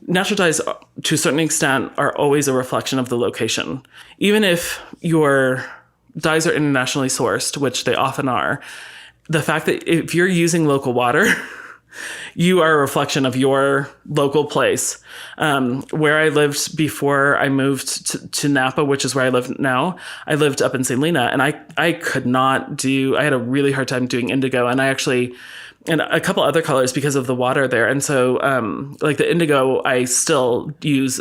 natural dyes to a certain extent are always a reflection of the location. Even if your dyes are internationally sourced, which they often are, the fact that if you're using local water, you are a reflection of your local place. Where I lived before I moved to Napa, which is where I live now, I lived up in St. Helena, and I could not I had a really hard time doing indigo, and and a couple other colors because of the water there. And so, like the indigo, I still use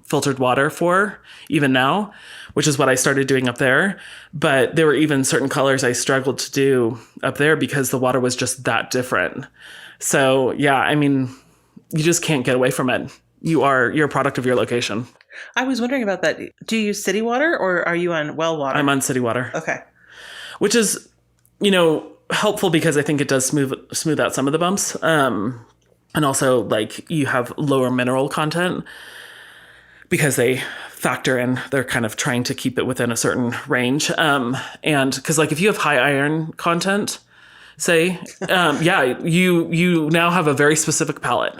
filtered water for, even now, which is what I started doing up there. But there were even certain colors I struggled to do up there because the water was just that different. So yeah, I mean, you just can't get away from it. You're a product of your location. I was wondering about that. Do you use city water or are you on well water? I'm on city water. Okay. Which is, helpful because I think it does smooth out some of the bumps. And also like you have lower mineral content because they factor in, they're kind of trying to keep it within a certain range. And because like if you have high iron content, say, you now have a very specific palette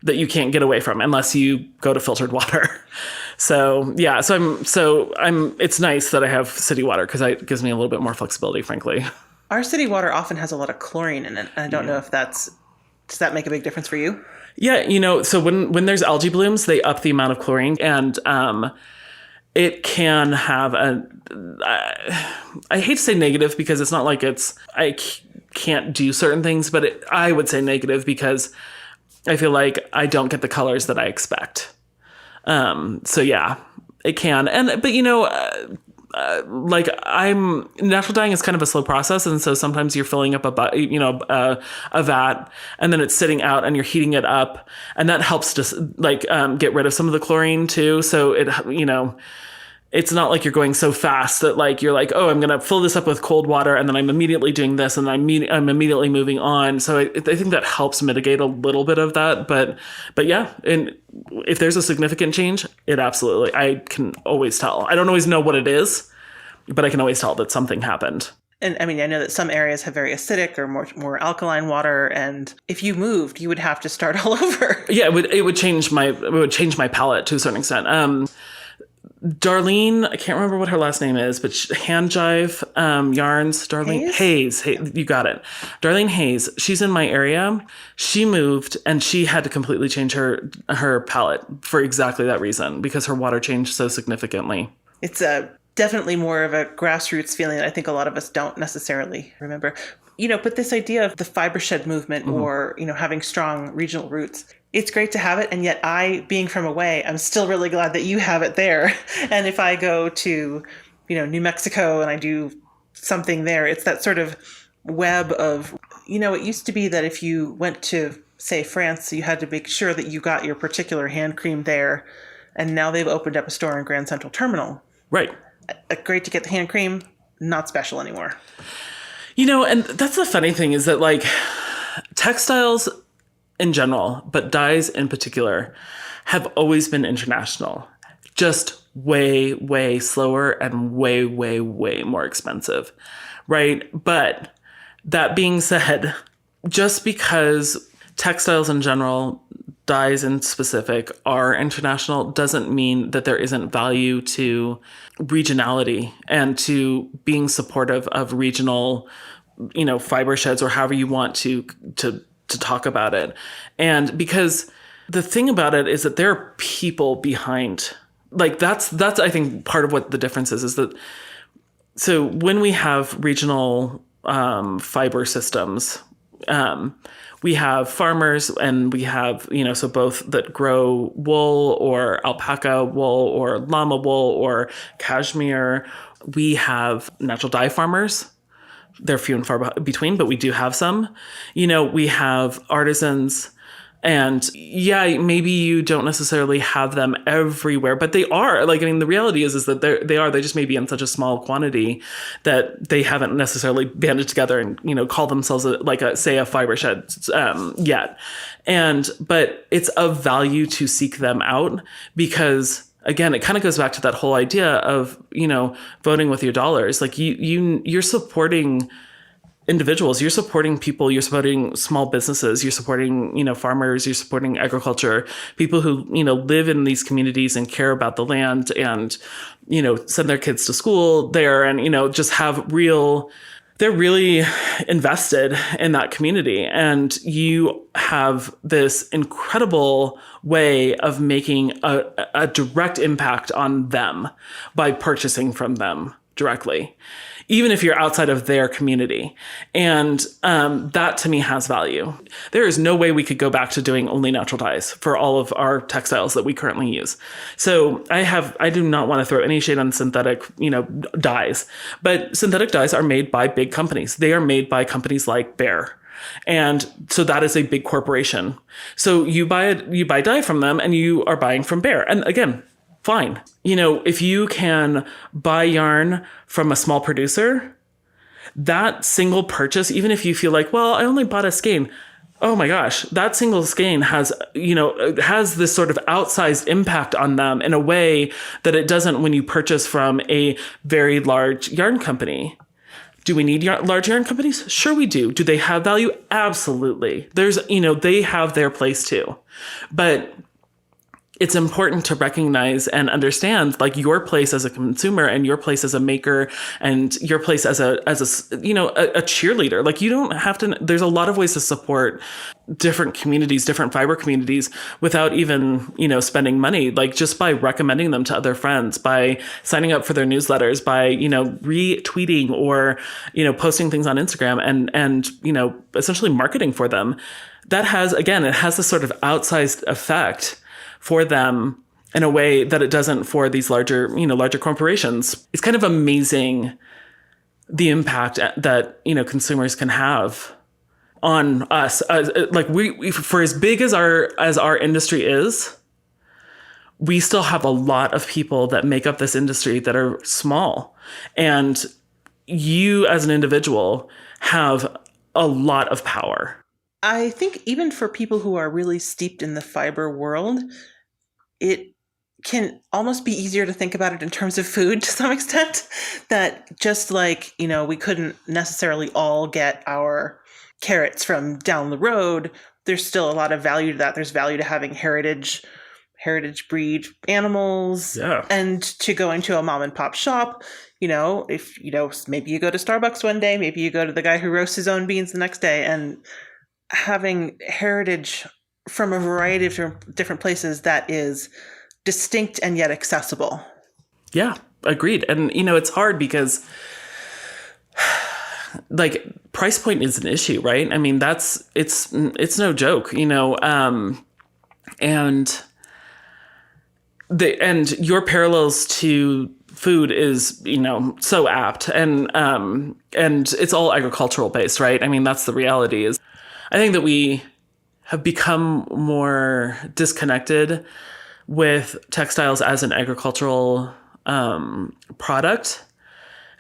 that you can't get away from unless you go to filtered water. So yeah, it's nice that I have city water because it gives me a little bit more flexibility, frankly. Our city water often has a lot of chlorine in it. I don't know if does that make a big difference for you? Yeah, so when there's algae blooms, they up the amount of chlorine, and it can have I hate to say negative because it's not like I can't do certain things, but I would say negative because I feel like I don't get the colors that I expect. So yeah, it can. Like natural dyeing is kind of a slow process. And so sometimes you're filling up a vat and then it's sitting out and you're heating it up, and that helps to get rid of some of the chlorine too. So it's not like you're going so fast that like, you're like, oh, I'm going to fill this up with cold water and then I'm immediately doing this and I'm immediately moving on. So I think that helps mitigate a little bit of that. But yeah, and if there's a significant change, I can always tell. I don't always know what it is, but I can always tell that something happened. And I mean, I know that some areas have very acidic or more alkaline water, and if you moved, you would have to start all over. Yeah, it would change my palette to a certain extent. Darlene, I can't remember what her last name is, but Hand Jive Yarns, Darlene Hayes. Hey, you got it. Darlene Hayes, she's in my area. She moved and she had to completely change her palette for exactly that reason, because her water changed so significantly. It's definitely more of a grassroots feeling that I think a lot of us don't necessarily remember. But this idea of the fiber shed movement, mm-hmm. or, having strong regional roots, it's great to have it. And yet being from away, I'm still really glad that you have it there. And if I go to, New Mexico and I do something there, it's that sort of web of, it used to be that if you went to, say, France, you had to make sure that you got your particular hand cream there. And now they've opened up a store in Grand Central Terminal. Right. Great to get the hand cream, not special anymore. And that's the funny thing is that like textiles in general, but dyes in particular, have always been international, just way, way slower and way, way, way more expensive. Right. But that being said, just because textiles in general, dyes in specific are international doesn't mean that there isn't value to regionality and to being supportive of regional, fiber sheds, or however you want to talk about it. And because the thing about it is that there are people behind, like that's I think part of what the difference is that, so when we have regional fiber systems, we have farmers and we have, so both that grow wool or alpaca wool or llama wool or cashmere. We have natural dye farmers. They're few and far between, but we do have some. We have artisans. And yeah, maybe you don't necessarily have them everywhere, but they are. The reality is that they just may be in such a small quantity that they haven't necessarily banded together and, call themselves a fiber shed yet. But it's of value to seek them out because, again, it kind of goes back to that whole idea of, voting with your dollars. You're supporting individuals, you're supporting people, you're supporting small businesses, you're supporting, farmers, you're supporting agriculture, people who, live in these communities and care about the land and, send their kids to school there and, just they're really invested in that community. And you have this incredible way of making a direct impact on them by purchasing from them directly, even if you're outside of their community. And that to me has value. There is no way we could go back to doing only natural dyes for all of our textiles that we currently use. So I do not want to throw any shade on synthetic, dyes, but synthetic dyes are made by big companies. They are made by companies like Bear. And so that is a big corporation. So you buy dye from them and you are buying from Bear. And again, fine. If you can buy yarn from a small producer, that single purchase, even if you feel like, well, I only bought a skein. Oh my gosh, that single skein has this sort of outsized impact on them in a way that it doesn't when you purchase from a very large yarn company. Do we need large yarn companies? Sure we do. Do they have value? Absolutely. They have their place too. But it's important to recognize and understand your place as a consumer and your place as a maker and your place as a cheerleader. You don't have to, there's a lot of ways to support different communities, different fiber communities without even, spending money, just by recommending them to other friends, by signing up for their newsletters, by, retweeting or, posting things on Instagram and, essentially marketing for them. That it has this sort of outsized effect for them in a way that it doesn't for these larger corporations. It's kind of amazing the impact that, consumers can have on us. We for as big as our industry is, we still have a lot of people that make up this industry that are small. And you as an individual have a lot of power. I think even for people who are really steeped in the fiber world, it can almost be easier to think about it in terms of food to some extent, that just we couldn't necessarily all get our carrots from down the road. There's still a lot of value to that. There's value to having heritage breed animals, and to going to a mom and pop shop. If, maybe you go to Starbucks one day, maybe you go to the guy who roasts his own beans the next day, and having heritage from a variety of different places that is distinct and yet accessible. Yeah, agreed. And, it's hard because price point is an issue, right? I mean, it's no joke, and your parallels to food is, so apt, and it's all agricultural based, right? I mean, that's the reality. Is I think that we have become more disconnected with textiles as an agricultural product.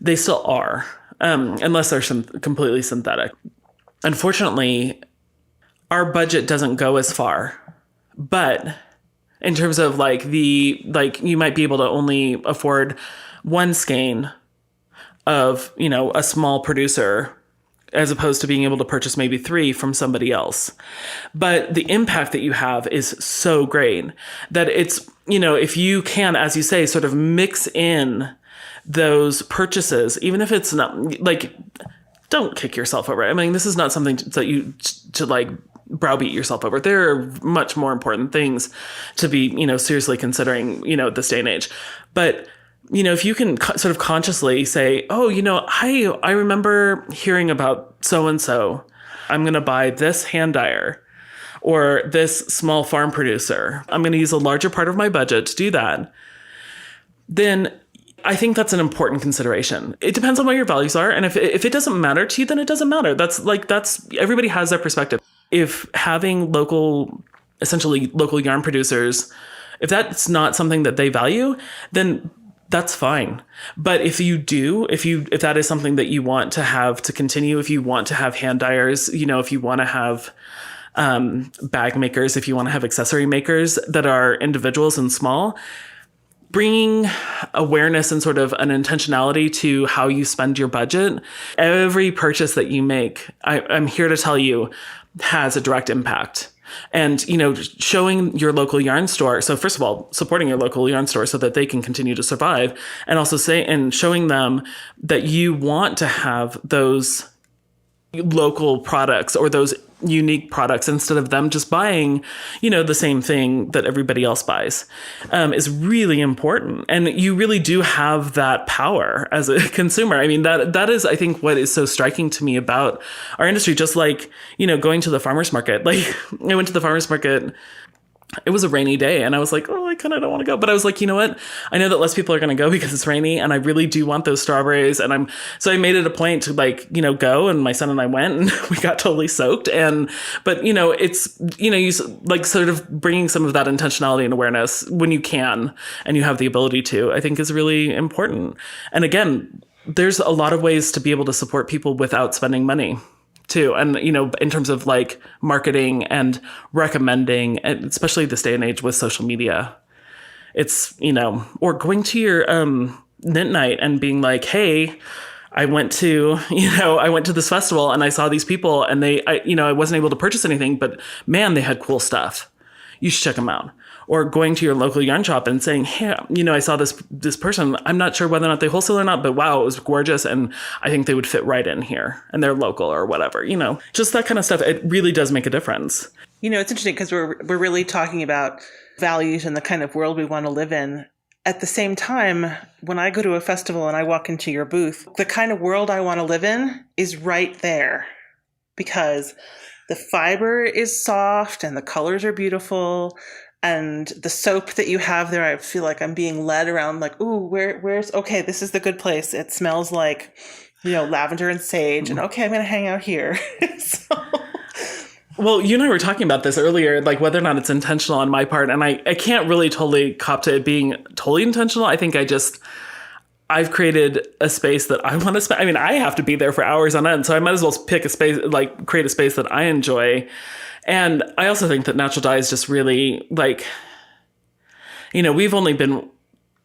They still are, unless they're completely synthetic. Unfortunately, our budget doesn't go as far. But in terms of you might be able to only afford one skein of, a small producer, as opposed to being able to purchase maybe 3 from somebody else. But the impact that you have is so great that it's, if you can, as you say, sort of mix in those purchases, even if it's not don't kick yourself over. I mean, this is not something to browbeat yourself over. There are much more important things to be, seriously considering, this day and age. But if you can sort of consciously say, oh, I remember hearing about so-and-so I'm going to buy this hand dyer or this small farm producer. I'm going to use a larger part of my budget to do that. Then I think that's an important consideration. It depends on what your values are. And if it doesn't matter to you, then it doesn't matter. That's everybody has their perspective. If having essentially local yarn producers, if that's not something that they value, then that's fine. But if that is something that you want to have to continue, if you want to have hand dyers, if you want to have bag makers, if you want to have accessory makers that are individuals and small, bringing awareness and sort of an intentionality to how you spend your budget. Every purchase that you make, I'm here to tell you, has a direct impact. And, showing your local yarn store. So first of all, supporting your local yarn store so that they can continue to survive, and also showing them that you want to have those local products or those unique products instead of them just buying, the same thing that everybody else buys, is really important. And you really do have that power as a consumer. I mean, that is, I think, what is so striking to me about our industry. Just like, going to the farmer's market. Like, I went to the farmer's market. It was a rainy day and I was like, oh, I kind of don't want to go. But I was like, you know what? I know that less people are going to go because it's rainy and I really do want those strawberries. And so I made it a point to go, and my son and I went and we got totally soaked. But it's, you sort of bringing some of that intentionality and awareness when you can and you have the ability to, I think is really important. And again, there's a lot of ways to be able to support people without spending money too. And, in terms of marketing and recommending, and especially this day and age with social media, it's, or going to your knit night and being like, hey, I went to this festival and I saw these people and I wasn't able to purchase anything, but man, they had cool stuff. You should check them out. Or going to your local yarn shop and saying, hey, I saw this person. I'm not sure whether or not they wholesale or not, but wow, it was gorgeous. And I think they would fit right in here and they're local or whatever, just that kind of stuff. It really does make a difference. It's interesting because we're really talking about values and the kind of world we want to live in. At the same time, when I go to a festival and I walk into your booth, the kind of world I want to live in is right there because the fiber is soft and the colors are beautiful. And the soap that you have there, I feel like I'm being led around like, ooh, where's, okay, this is the good place. It smells like, lavender and sage. And okay, I'm going to hang out here. Well, you and I were talking about this earlier, like whether or not it's intentional on my part. And I can't really totally cop to it being totally intentional. I think I've created a space that I want to spend. I mean, I have to be there for hours on end. So I might as well pick a space, create a space that I enjoy. And I also think that natural dye is just really we've only been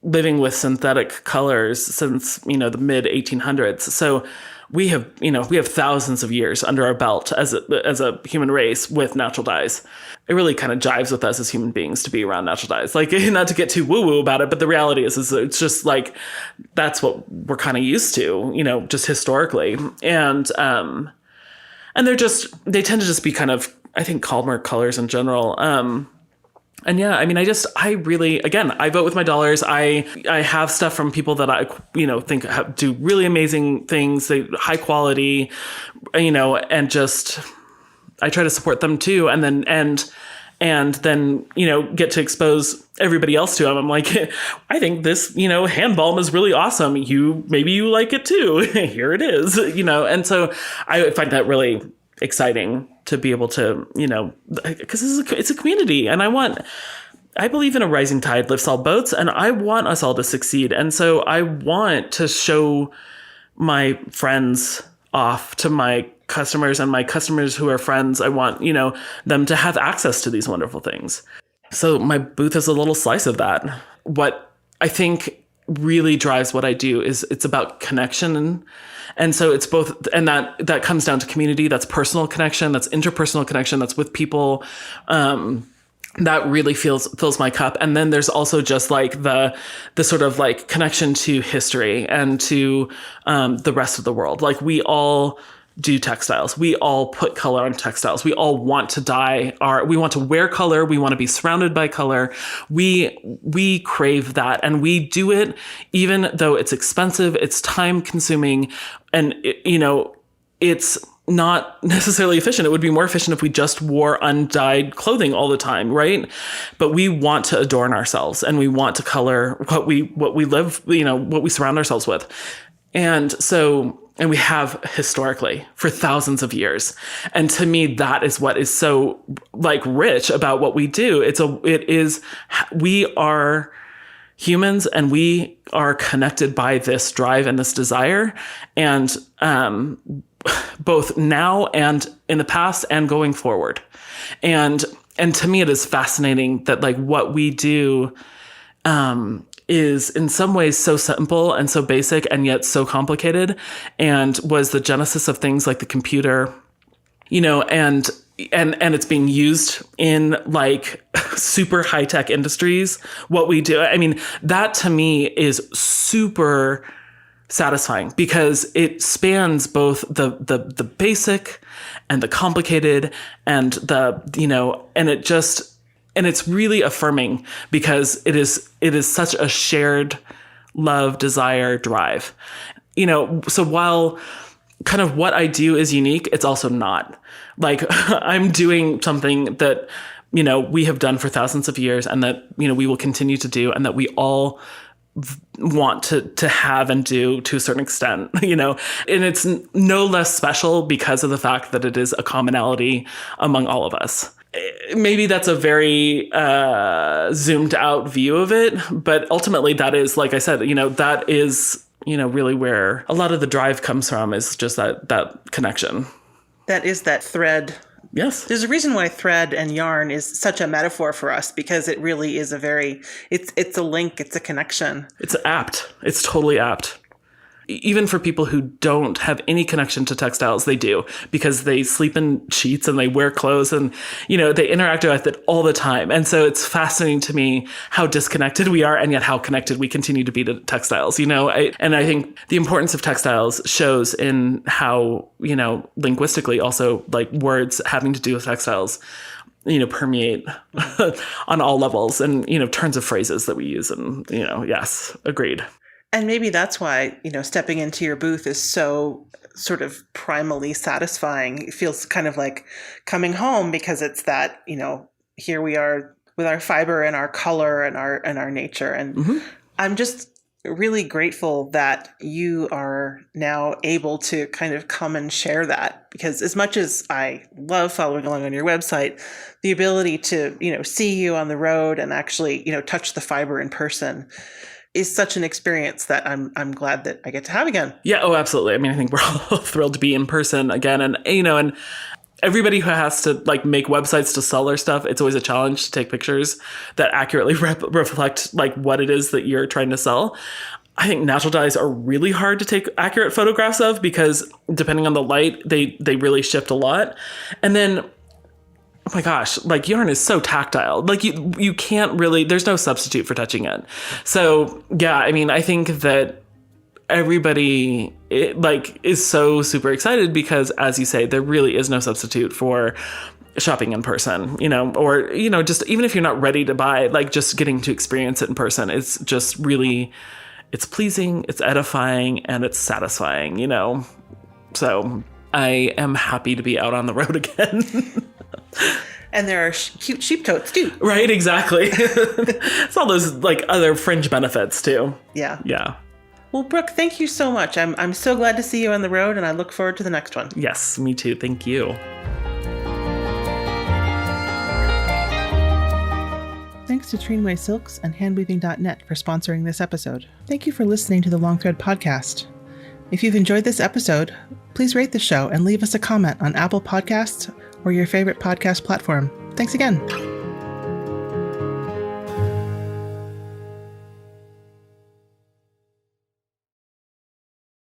living with synthetic colors since, the mid 1800s. So we have thousands of years under our belt as a human race with natural dyes. It really kind of jives with us as human beings to be around natural dyes. Not to get too woo-woo about it, but the reality is it's just that's what we're kind of used to, just historically. And they tend to just be kind of, I think, calmer colors in general. And yeah, I mean, I really, again, I vote with my dollars. I have stuff from people that I, think do really amazing things, they high quality, and just, I try to support them too. And then, get to expose everybody else to them. I'm like, I think this, hand balm is really awesome. Maybe you like it too. Here it is, and so I find that really exciting to be able to, because it's a community, and I believe in a rising tide lifts all boats, and I want us all to succeed. And so I want to show my friends off to my customers, and my customers who are friends. I want, them to have access to these wonderful things. So my booth is a little slice of that. What I think really drives what I do is it's about connection. And so it's both, and that comes down to community. That's personal connection. That's interpersonal connection. That's with people. That really fills my cup. And then there's also just the sort of connection to history and to the rest of the world. We all do textiles. We all put color on textiles. We all want to dye we want to wear color. We want to be surrounded by color. We crave that, and we do it even though it's expensive, it's time consuming, and it's not necessarily efficient. It would be more efficient if we just wore undyed clothing all the time, right? But we want to adorn ourselves, and we want to color what we live, what we surround ourselves with. And we have historically for thousands of years. And to me, that is what is so like rich about what we do. We are humans, and we are connected by this drive and this desire. And, both now and in the past and going forward. And to me, it is fascinating that like what we do, is in some ways so simple and so basic and yet so complicated, and was the genesis of things like the computer, and it's being used in like super high tech industries. What we do, I mean, that to me is super satisfying because it spans both the basic and the complicated and and it's really affirming because it is such a shared love, desire, drive. So while kind of what I do is unique, it's also not. Like I'm doing something that, we have done for thousands of years, and that, we will continue to do, and that we all want to have and do to a certain extent, and it's no less special because of the fact that it is a commonality among all of us. Maybe that's a very zoomed out view of it, but ultimately that is, like I said, that is, really where a lot of the drive comes from, is just that connection. That is that thread. Yes. There's a reason why thread and yarn is such a metaphor for us, because it really is it's a link, it's a connection. It's apt. It's totally apt. Even for people who don't have any connection to textiles, they do, because they sleep in sheets and they wear clothes and, they interact with it all the time. And so it's fascinating to me how disconnected we are, and yet how connected we continue to be to textiles, and I think the importance of textiles shows in how, linguistically also, like, words having to do with textiles, permeate on all levels, and, turns of phrases that we use. And, yes, agreed. And maybe that's why, stepping into your booth is so sort of primally satisfying. It feels kind of like coming home, because it's that, here we are with our fiber and our color and our nature. And mm-hmm. I'm just really grateful that you are now able to kind of come and share that, because as much as I love following along on your website, the ability to, see you on the road and actually, touch the fiber in person is such an experience that I'm glad that I get to have again. Yeah. Oh, absolutely. I mean, I think we're all thrilled to be in person again. And, and everybody who has to like make websites to sell their stuff, it's always a challenge to take pictures that accurately reflect like what it is that you're trying to sell. I think natural dyes are really hard to take accurate photographs of, because depending on the light, they really shift a lot. And then, oh my gosh, like yarn is so tactile. Like you can't really, there's no substitute for touching it. So yeah, I mean, I think that everybody is so super excited, because as you say, there really is no substitute for shopping in person, or, just even if you're not ready to buy, like just getting to experience it in person. It's just really, it's pleasing, it's edifying, and it's satisfying, So I am happy to be out on the road again. And there are cute sheep totes too. Right, exactly. It's all those like other fringe benefits too. Yeah. Yeah. Well, Brooke, thank you so much. I'm so glad to see you on the road, and I look forward to the next one. Yes, me too. Thank you. Thanks to Treenway Silks and handweaving.net for sponsoring this episode. Thank you for listening to the Long Thread podcast. If you've enjoyed this episode, please rate the show and leave us a comment on Apple Podcasts or your favorite podcast platform. Thanks again.